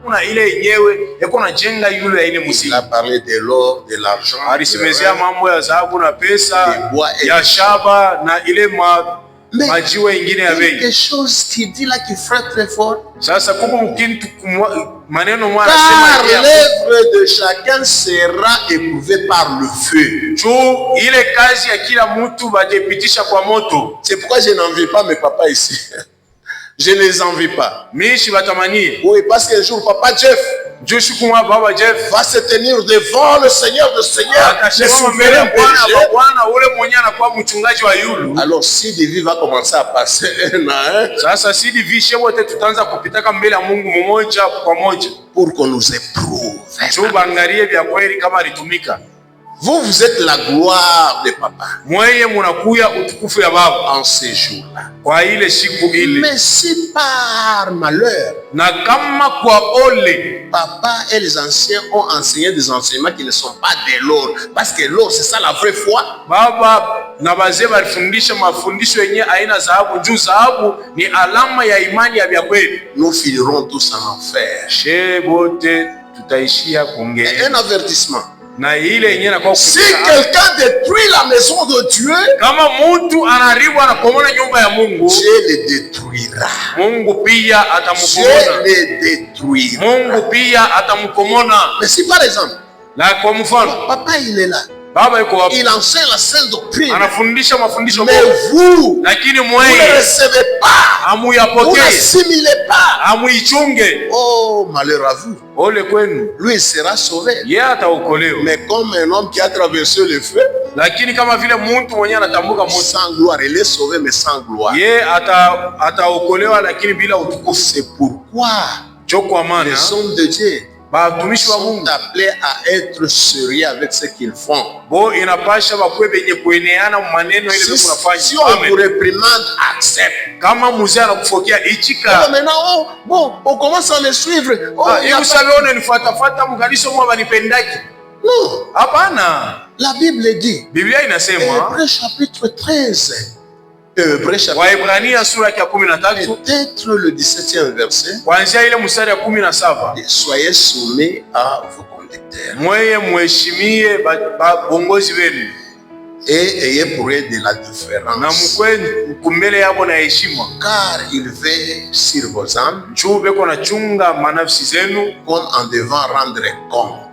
kuna ile yenyewe eko na jenga yule ya ile muziki. Il a parlé de l'or, de l'argent, alisemezea mambo ya dhahabu na pesa, ya shaba na ile majiwe ingine ya bei. Quelque chose qui dit là qui frappe très fort. Sasa kuko mkintu maneno mwana car l'œuvre de chacun sera éprouvée par le feu. Ile kazi ya kila mtu batepitisha kwa moto. C'est pourquoi je n'envie pas mes papas ici. Je ne les envie pas. Mishi batamani. Oui, parce qu'un jour papa Jeff Baba Jeff va se tenir devant le Seigneur de Seigneur. Alors si David va commencer à passer un à un, pour qu'on nous éprouve. Vous êtes la gloire de papa en ces jours-là. Mais si par malheur, papa et les anciens ont enseigné des enseignements qui ne sont pas de l'or, parce que l'or c'est ça la vraie foi. Nous finirons tous en enfer. Et un avertissement. Si quelqu'un détruit la maison de Dieu, Dieu le détruira. Dieu le détruira. Mais si par exemple, papa il est là, il enseigne la sainte doctrine, mais vous ne le recevez pas, vous n'assimilez pas, oh malheur à vous. Lui il sera sauvé, mais comme un homme qui a traversé le feu, sans gloire, il est sauvé mais sans gloire. C'est pourquoi les hommes de Dieu sont appelés à être sérieux avec ce qu'ils font. Si on vous réprimande, accepte. Maintenant, on commence à les suivre. Non. La Bible dit, Hébreux chapitre 13. Peut-être le 17e verset. Soyez soumis à vos conducteurs. Et ayez pour eux de la différence. Car il veille sur vos âmes, comme en devant rendre compte.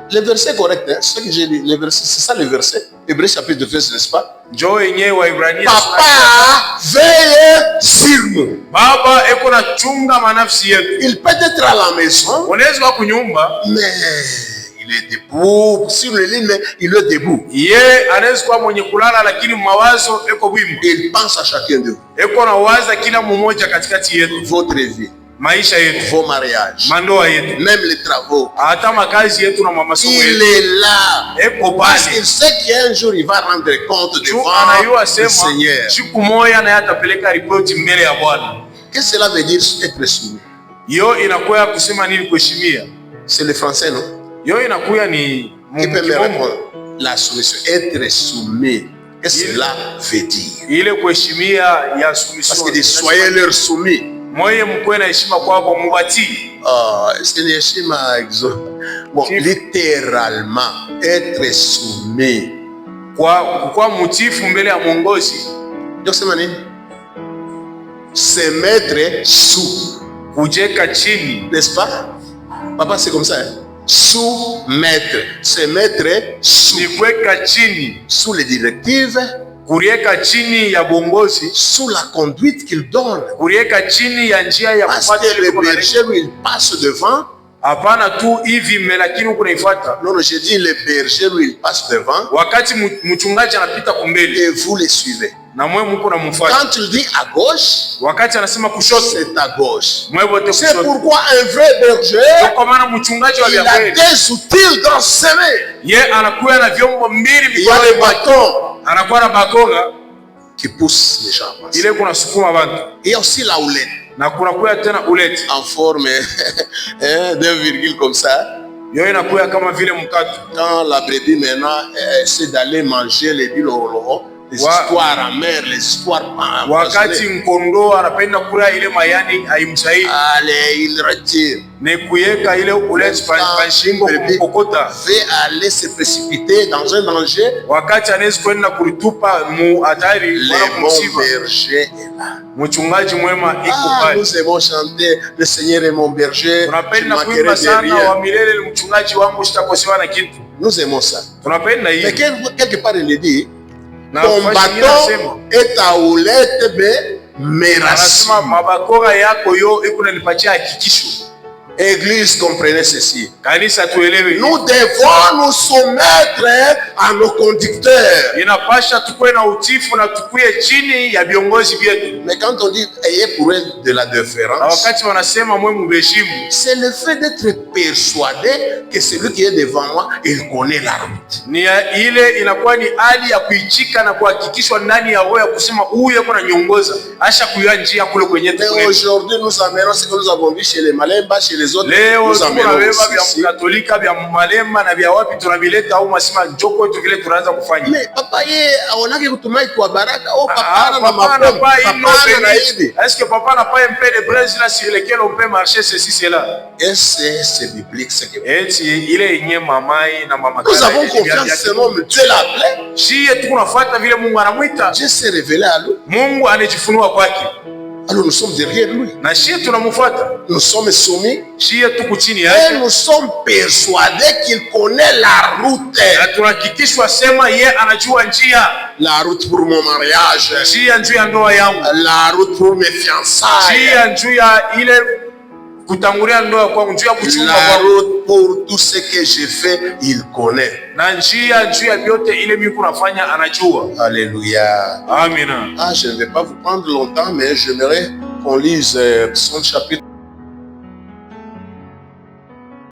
Le verset correct, hein? Ce que j'ai lu, c'est ça le verset. Hébreux chapitre 13, n'est-ce pas? Papa veille sur nous. Il peut être à la maison, mais il est debout. Sur le lit, mais il est debout. Il pense à chacun de vous. Votre vie, vos mariages, même les travaux. Il est là parce qu'il sait qu'un jour il va rendre compte devant le Seigneur. Qu'est-ce que cela veut dire être soumis? C'est le français, non? Qui peut me répondre? La soumission, être soumis. Qu'est-ce que cela veut dire? Parce qu'il dit soyez leur soumis. Bon, littéralement, être soumis. Se mettre sous. N'est-ce pas? Papa, c'est comme ça. Hein? Soumettre. Se mettre sous. Sous les directives. Sous la conduite qu'il donne. Parce que le berger, lui, il passe devant. Non, j'ai dit le berger, lui, il passe devant. Et vous les suivez. Quand il dit à gauche, c'est à gauche. C'est pourquoi un vrai berger, il a des outils dans ses mains. Il y a le bâton qui pousse les gens. Il y a aussi la houlette. En forme d'un virgule comme ça. Quand la brebis maintenant essaie d'aller manger les billes, Les histoires amères, les histoires wakati mkondo anapenda kula ile mayani haimsaidi. Allez, il retire. Ni kuyeka ile uleti pashingo kumkokota. Veut aller se précipiter dans un danger. Wakati anaweza kwenda kulitupa mu hatari. Le bon berger est là. Mchungaji mwema iko pale. Nous aimons chanter, le Seigneur est mon berger. Tunapenda kuimba sana wa milele ni mchungaji wangu, sitakosewa na kitu. Nous aimons ça. Tunapenda hiyo. Mais quelque part il dit, ton bâton et ta houlette me rassurent. Mabakora yako yo ikunanipatia hakikisho. Église, comprenez ceci. Kanisa tuelewe. Nous devons nous soumettre à nos conducteurs. Inapasha tukue na utifu na tukue chini ya viongozi vyetu. Mais quand on dit ayez pour eux de la déférence, na wakati wanasema mwe mheshimu, c'est le fait d'être persuadé que celui qui est devant moi, il connaît la route. Ni ile inakuwa ni hali ya kuichika na kuhakikishwa ndani ya roho ya kusema huyu yuko ananiongoza, asha kuyua njia kule kwenye tuko. Mais aujourd'hui nous amenons ce que nous avons vu chez les Malemba, chez les autres. Leo tunabeba vya Katolika vya Malemba na vya wapi tunavileta au masima njoko tu vile tunaanza kufanya. Mais papa yeye aonake kutumai kwa baraka au papa na papa na hivi. Est-ce que papa n'a pas un peu de braise là sur lequel on peut marcher ceci cela? Est-ce c'est biblique ce que ile yenye mamai na mama. Nous avons confiance selon Dieu l'appelait. Shie tunafuata vile Mungu anamuita. Dieu s'est révélé à lui. Mungu anajifunua kwake. Alors nous sommes derrière lui. Na shie tunamfuata. Nous sommes soumis. Shie tuko chini yake. Et nous sommes persuadés qu'il connaît la route. Na tunahakikishwa sema yeye anajua njia. La route pour mon mariage. Njia ya ndoa yangu. La route pour mes fiançailles. Njia ile kutangulia ndoa kwangu, njia kuchunga la route pour tout ce que je fais, il connaît. Na njia vyote ile mimi kunafanya anajua. Alléluia. Amina. Je ne vais pas vous prendre longtemps, mais j'aimerais qu'on lise Psaume chapitre